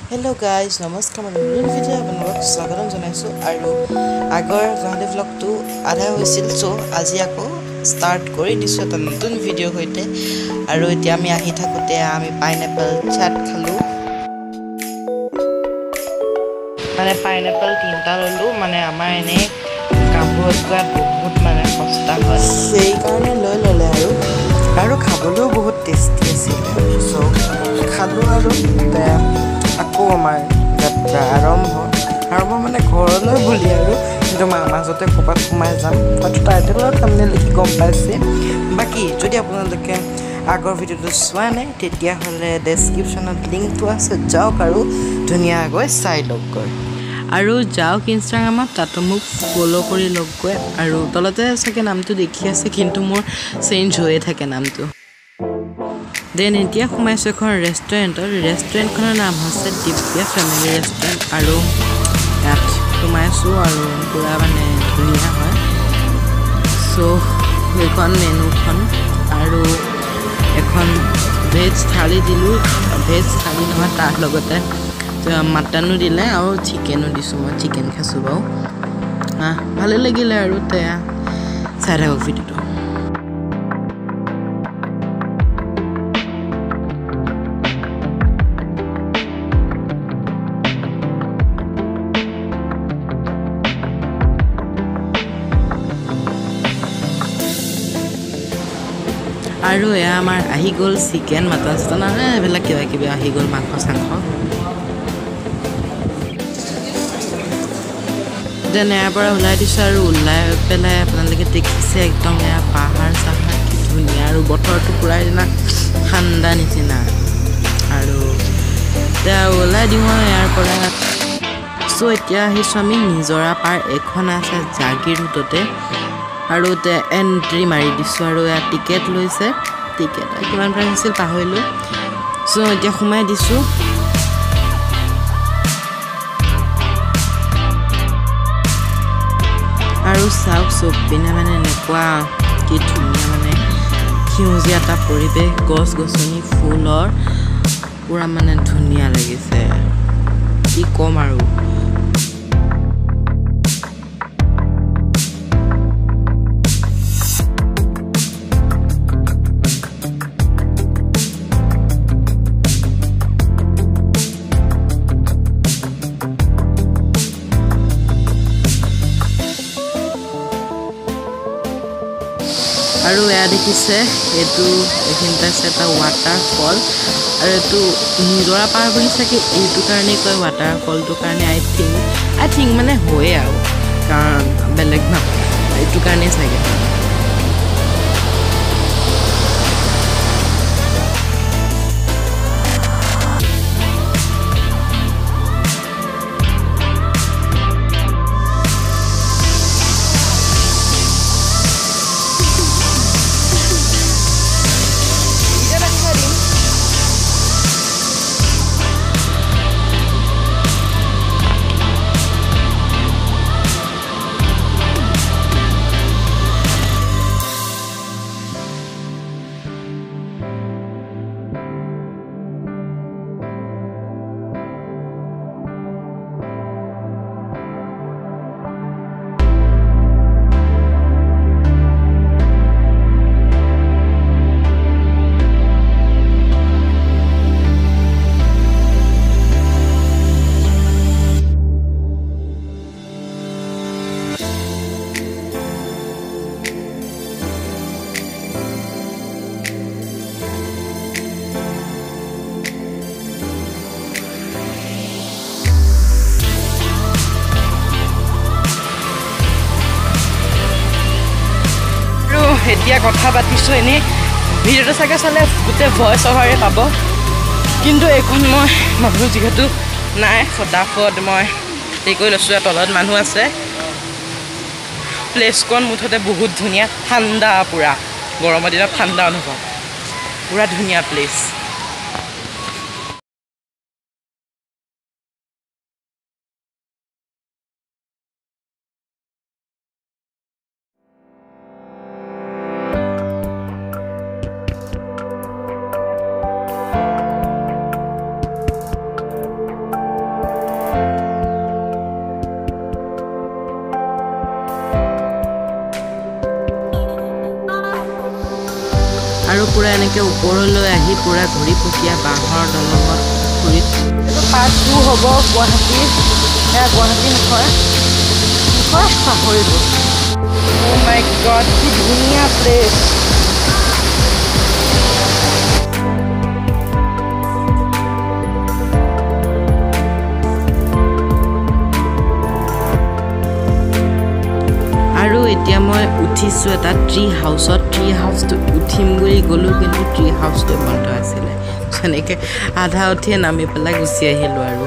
Hello guys, নমস্কাৰ মই নতুন ভিডিঅ' আপোনালোকক স্বাগতম জনাইছোঁ আৰু আগৰ গুৱাহাটী ভ্লগটো আধা হৈছিল সো আজি আকৌ ষ্টাৰ্ট কৰি দিছোঁ এটা নতুন ভিডিঅ' সৈতে আৰু এতিয়া আমি আহি থাকোঁতে আমি পাইনএপল চাট খালোঁ মানে পাইনএপল তিনিটা ল'লোঁ মানে আমাৰ এনেই কামবোৰত গোৱাত বহুত মানে সস্তা হয় সেইকাৰণে লৈ ল'লে আৰু খাবলৈও বহুত টেষ্টি আছিলে সো খালোঁ আৰু আকৌ আমাৰ যাত্ৰা আৰম্ভ মানে ঘৰলৈ বুলি আৰু কিন্তু মাজতে ক'ৰবাত সোমাই যাম হয়তো টাইটেলৰ থাম্বনেইল লিখি গম পাইছে বাকী যদি আপোনালোকে আগৰ ভিডিঅ'টো চোৱা নাই তেতিয়াহ'লে ডেছক্ৰিপশ্যনত লিংকটো আছে যাওক আৰু ধুনীয়াকৈ চাই লওকগৈ আৰু যাওক ইনষ্টাগ্ৰামত তাতো মোক ফ'ল' কৰি লওকগৈ আৰু তলতে চাগে নামটো দেখি আছে কিন্তু মোৰ চেঞ্জ হৈয়ে থাকে নামটো দেন এতিয়া সোমাইছোঁ এখন ৰেষ্টুৰেণ্টখনৰ নাম হৈছে দিব্যা ফেমিলি ৰেষ্টুৰেণ্ট আৰু ইয়াত সোমাইছোঁ আৰু পূৰা মানে ধুনীয়া হয় চ' সেইখন মেনুখন আৰু এখন ভেজ থালি দিলোঁ ভেজ থালি নহয় তাৰ লগতে মাটনো দিলে আৰু চিকেনো দিছোঁ মই চিকেন খাইছোঁ বাৰু ভালেই লাগিলে আৰু তেয়া চাই থাকক ভিডিঅ'টো আৰু এয়া আমাৰ আহি গ'ল চিকেন মাটন চাটন এইবিলাক কিবা কিবি আহি গ'ল মাংস চাংস দেন ইয়াৰ পৰা ওলাই দিছোঁ আৰু ওলাই পেলাই আপোনালোকে দেখিছে একদম এয়া পাহাৰ চাহাৰ কি ধুনীয়া আৰু বতৰটো পূৰা দিনা ঠাণ্ডা নিচিনা আৰু এতিয়া ওলাই দিওঁ ইয়াৰ পৰা চ' এতিয়া আহিছোঁ আমি নিজৰা পাৰ এখন আছে জাগীৰ ৰোডতে আৰু এণ্ট্ৰি মাৰি দিছোঁ আৰু ইয়াত টিকেট লৈছে টিকেট কিমান প্ৰাইচ আছিল পাহৰিলোঁ চ' এতিয়া সোমাই দিছোঁ আৰু চাওক চব পিনে মানে এনেকুৱা কি ধুনীয়া মানে সেউজীয়া এটা পৰিৱেশ গছ গছনি ফুলৰ পূৰা মানে ধুনীয়া লাগিছে কি ক'ম আৰু আৰু এয়া দেখিছে এইখিনিতে আছে এটা ৱাটাৰফল আৰু এইটো নিজৰা পাৰ বুলি চাগে এইটো কাৰণেই কয় ৱাটাৰফলটোৰ কাৰণে আই থিংক মানে হয়ে আৰু কাৰণ বেলেগ ন এইটো কাৰণেই চাগে এতিয়া কথা পাতিছোঁ এনেই ভিডিঅ'টো চাগে চালে গোটেই ভইচ অভাৰে পাব কিন্তু এইখন মই ভাবোঁ যিহেতু নাই ফটাফট মই হেৰি কৰি লৈছোঁ তলত মানুহ আছে প্লেচখন মুঠতে বহুত ধুনীয়া ঠাণ্ডা পূৰা গৰমৰ দিনত ঠাণ্ডা অনুভৱ পূৰা ধুনীয়া প্লেচ পুৰা এনেকৈ ওপৰলৈ আহি পুৰা ঘূৰি পকীয়া বাঁহৰ দলঙত পুখুৰীত এইটো পাৰ্ট 2 হ'ব গুৱাহাটী এয়া গুৱাহাটী নহয় পাহৰিলোঁ অ' মাই গড কি ধুনীয়া প্লেচ আৰু এতিয়া মই উঠিছোঁ এটা ট্ৰী হাউচত ট্ৰী হাউচটো উঠিম বুলি গ'লোঁ কিন্তু ট্ৰী হাউচটো বন্ধ আছিলে এনেকৈ আধা উঠিয়ে নামি পেলাই গুচি আহিলোঁ আৰু